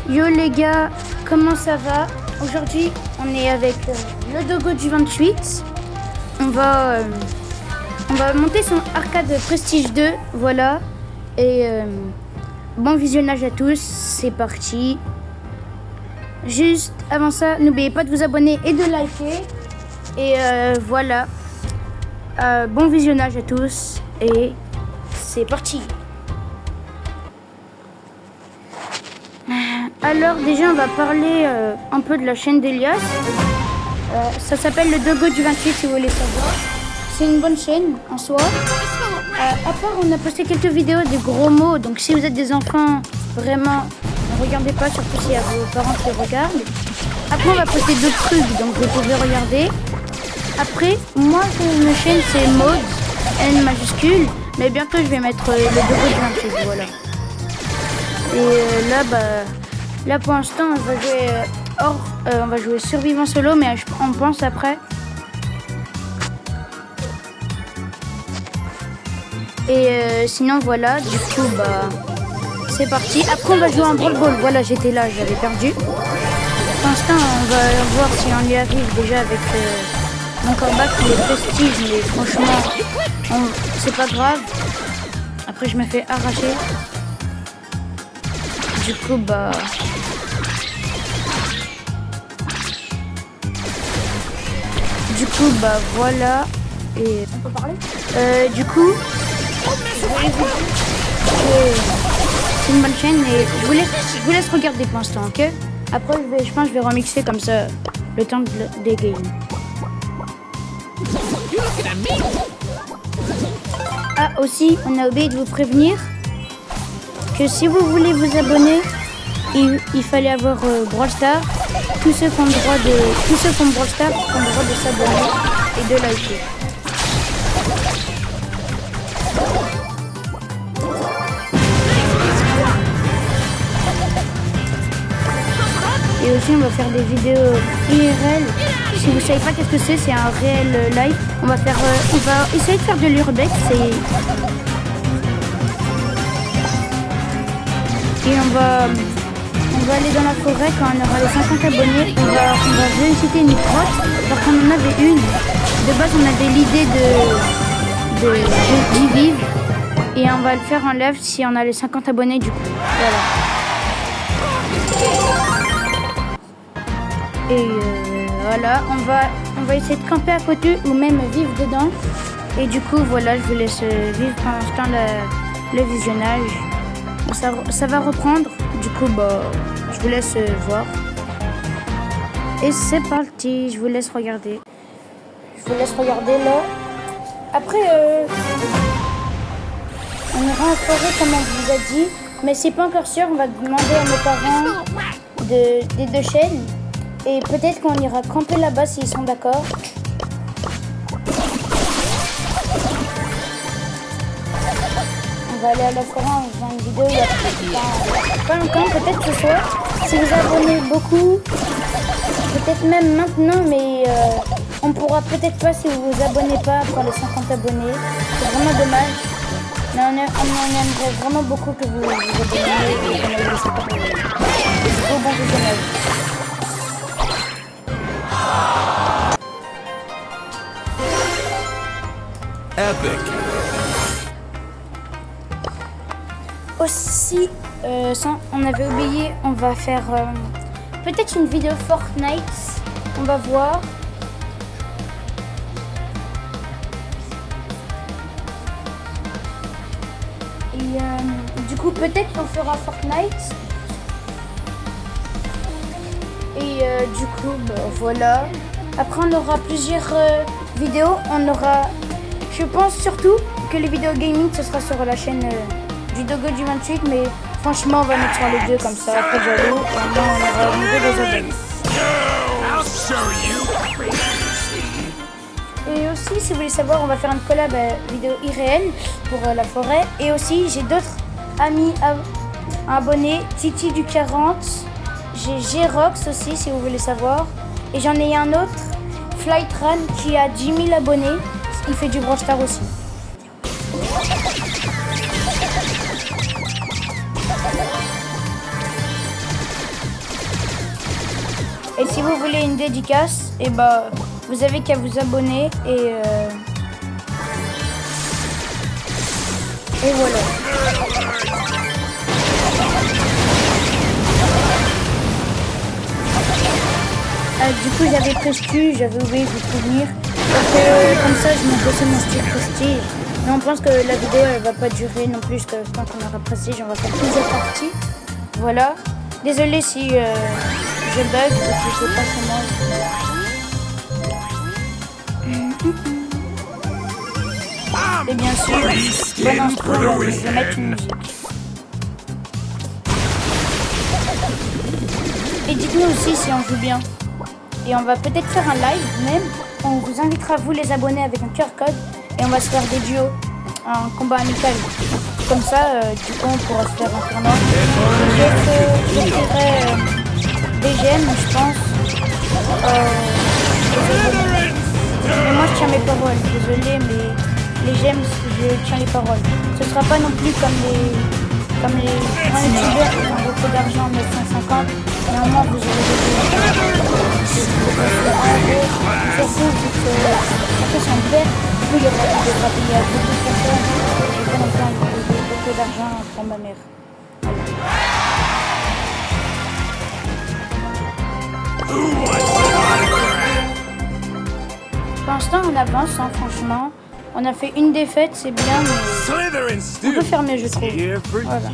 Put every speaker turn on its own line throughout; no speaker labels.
Yo les gars, comment ça va? Aujourd'hui, on est avec le Dogo du 28. On va monter son arcade Prestige 2, voilà. Et bon visionnage à tous, c'est parti. Juste avant ça, n'oubliez pas de vous abonner et de liker. Et voilà. Bon visionnage à tous et c'est parti. Alors déjà on va parler un peu de la chaîne d'Elias. Ça s'appelle le Dogo du 28 si vous voulez savoir. C'est une bonne chaîne en soi. À part on a posté quelques vidéos de gros mots, donc si vous êtes des enfants, vraiment ne regardez pas, surtout s'il y a vos parents qui regardent. Après on va poster d'autres trucs, donc vous pouvez regarder. Après, moi ma chaîne c'est Mode, N majuscule, mais bientôt je vais mettre le Dogo du 28, voilà. Et là pour l'instant on va jouer on va jouer survivant solo, mais on pense après. Et sinon voilà, du coup c'est parti. Après on va jouer en brawl ball. Voilà, j'étais là, j'avais perdu. Pour l'instant on va voir si on y arrive déjà avec mon comeback, il est prestige, mais franchement c'est pas grave. Après je me fais arracher. Du coup voilà. Et on peut parler. Du coup c'est une bonne chaîne et je vous laisse regarder pour l'instant, ok? Après je pense que je vais remixer comme ça le temps des games. Ah aussi, on a oublié de vous prévenir que si vous voulez vous abonner, il fallait avoir Brawl Stars. Tous ceux qui ont Brawl Stars ont le droit de s'abonner et de liker. Et aussi on va faire des vidéos IRL. Si vous savez pas qu'est-ce que c'est un réel live. On va essayer de faire de l'urbex et on va aller dans la forêt quand on aura les 50 abonnés. On va visiter une grotte, alors qu'on en avait une. De base on avait l'idée d'y vivre et on va le faire en live si on a les 50 abonnés du coup. Voilà. Et voilà, on va essayer de camper à côté ou même vivre dedans. Et du coup, voilà, je vous laisse vivre pour l'instant le visionnage. Ça va reprendre. Du coup, je vous laisse voir. Et c'est parti, je vous laisse regarder. Je vous laisse regarder là. Après, on ira en forêt comme on vous a dit. Mais c'est pas encore sûr, on va demander à nos parents des deux chaînes. Et peut-être qu'on ira camper là-bas s'ils sont d'accord. On va aller à la forêt en faisant une vidéo il y a pas longtemps, peut-être ce soir. Si vous abonnez beaucoup, peut-être même maintenant, mais on pourra peut-être pas si vous vous abonnez pas pour les 50 abonnés. C'est vraiment dommage. Mais on aimerait vraiment beaucoup que vous vous abonniez et qu'on ait les 50 abonnés. C'est bon visionnage.
Epic.
Aussi, on avait oublié, on va faire peut-être une vidéo Fortnite. On va voir. Et du coup, peut-être qu'on fera Fortnite. Et du coup, voilà. Après, on aura plusieurs vidéos. On aura, je pense surtout que les vidéos gaming, ce sera sur la chaîne du Dogo du 28. Mais franchement, on va mettre sur les deux comme ça. Après, jaloux. Et on aura au niveau des abonnés. Et aussi, si vous voulez savoir, on va faire une collab vidéo IRL pour la forêt. Et aussi, j'ai d'autres amis abonnés. Titi du 40. J'ai G-Rox aussi, si vous voulez savoir. Et j'en ai un autre, Flytran, qui a 10 000 abonnés. Il fait du Brawl Stars aussi. Et si vous voulez une dédicace, et bah, vous avez qu'à vous abonner et voilà. Du coup, j'avais prestige, j'avais oublié de vous prévenir. Parce que comme ça, je m'en mon style prestige. Mais on pense que la vidéo, elle va pas durer non plus que quand on aura prestige. On va faire plusieurs parties. Voilà. Désolé si je bug, parce que je sais pas comment. Et bien sûr, bon instru, je vais mettre une musique. Et dites-nous aussi si on joue bien. Et on va peut-être faire un live même. On vous invitera, vous les abonnés, avec un QR code. Et on va se faire des duos, un combat amical. Comme ça, du coup, on pourra se faire un tournoi. Je ferai des gemmes, je pense. Mais moi, je tiens mes paroles. Désolé, mais les gemmes, je tiens les paroles. Ce sera pas non plus comme les grands youtubeurs qui ont beaucoup d'argent, 950. Néanmoins, vous aurez des surtout vu que après c'est en hiver, du coup il y aura des payer à beaucoup de personnes. J'ai pas longtemps beaucoup d'argent pour ma mère. Pour l'instant on avance, hein, franchement. On a fait une défaite, c'est bien, mais on peut faire mieux, je trouve. Voilà.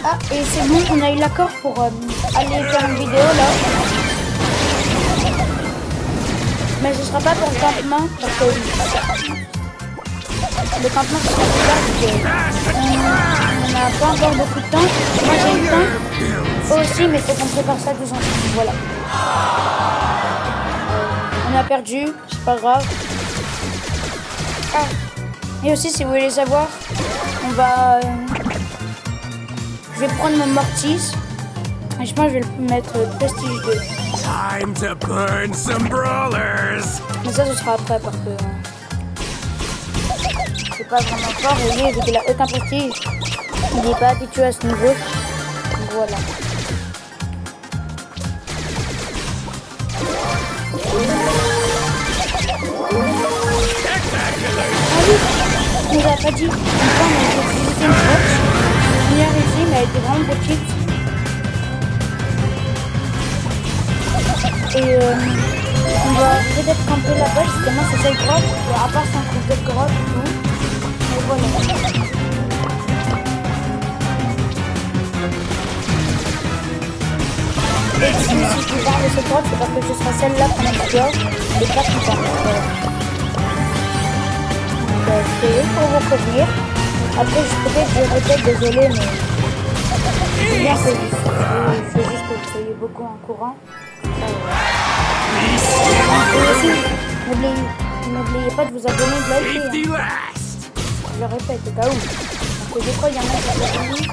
Ah, et c'est bon, on a eu l'accord pour aller faire une vidéo là. Mais ce sera pas pour le campement, parce que le campement sera plus tard, on n'a pas encore beaucoup de temps. Moi j'ai eu le temps, eux aussi, mais il faut qu'on prépare ça tous ensemble. Voilà. On a perdu, c'est pas grave. Ah. Et aussi, si vous voulez savoir, on va... je vais prendre mon mortis. Et je pense que je vais le mettre prestige 2.
Time to burn some brawlers.
Mais ça, ce sera après parce que c'est pas vraiment fort. Et lui, vu qu'il a aucun prestige, il n'est pas habitué à ce niveau. Donc voilà. On nous a pas dit. Enfin, on a utilisé une box. On y a réussi, mais elle était vraiment petite. Et on va peut-être camper là-bas, justement, c'est cette grotte. Et à part, c'est un truc de grotte et tout. Mais voilà. Et si je vous parle de cette grotte, c'est parce que ce sera celle-là pendant la vidéo. Et pas tout le temps. Donc, c'est pour vous prévenir. Après, peut-être je répète, désolé, mais c'est bien fait. Je veux juste que vous soyez beaucoup en courant. Et aussi, n'oubliez pas de vous abonner, de liker. Je le répète au cas où. Parce que des fois, il y en a qui sont abonnés.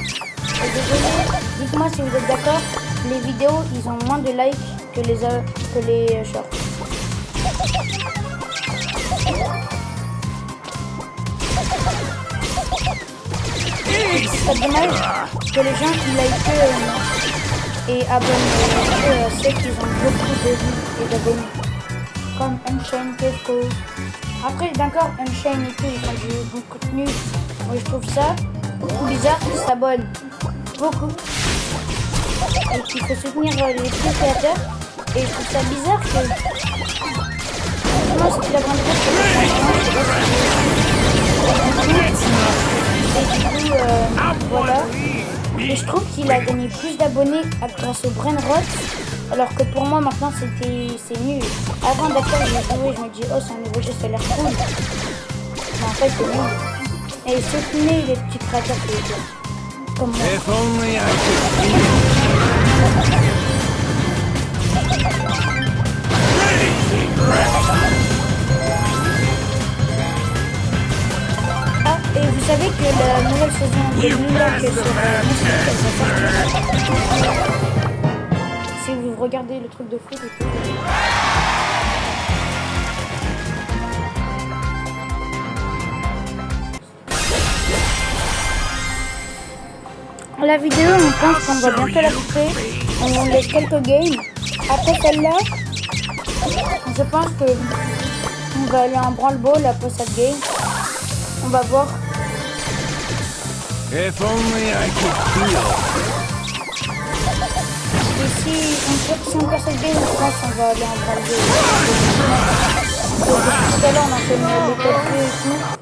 Et désolé, dites-moi si vous êtes d'accord, les vidéos, ils ont moins de likes que les shorts. C'est dommage que les gens qui likent et abonnent ceux qui ont beaucoup de vues et d'abonnés. Comme Unchained, Kefko. Après, d'accord, Unchained et tout, ils font du bon contenu. Moi, je trouve ça beaucoup bizarre qu'ils s'abonnent beaucoup. Et qu'il faut soutenir les petits créateurs. Et je trouve ça bizarre que... Franchement, c'est la grande chose que et du coup, voilà. Et je trouve qu'il a gagné plus d'abonnés grâce au Brainrot. Alors que pour moi, maintenant, c'est nul. Avant, d'accord, j'ai joué, je me dis, oh, c'est un nouveau jeu, ça a l'air cool. Mais en fait, c'est nul. Et soutenez les petits créateurs qui les bien. Comme moi.
If only I could
Ah, et vous savez que la nouvelle saison de New York sur Netflix, elle va sortir. regarder le truc de foot et tout. La vidéo, on pense qu'on va bientôt la couper. On laisse quelques games. Après celle-là, je pense que on va aller en branle-ball après cette game. On va voir.
If only I could feel.
Et si on perd cette game, je pense qu'on va aller en branle-ball. Tout à l'heure, on a fait les calculs et tout.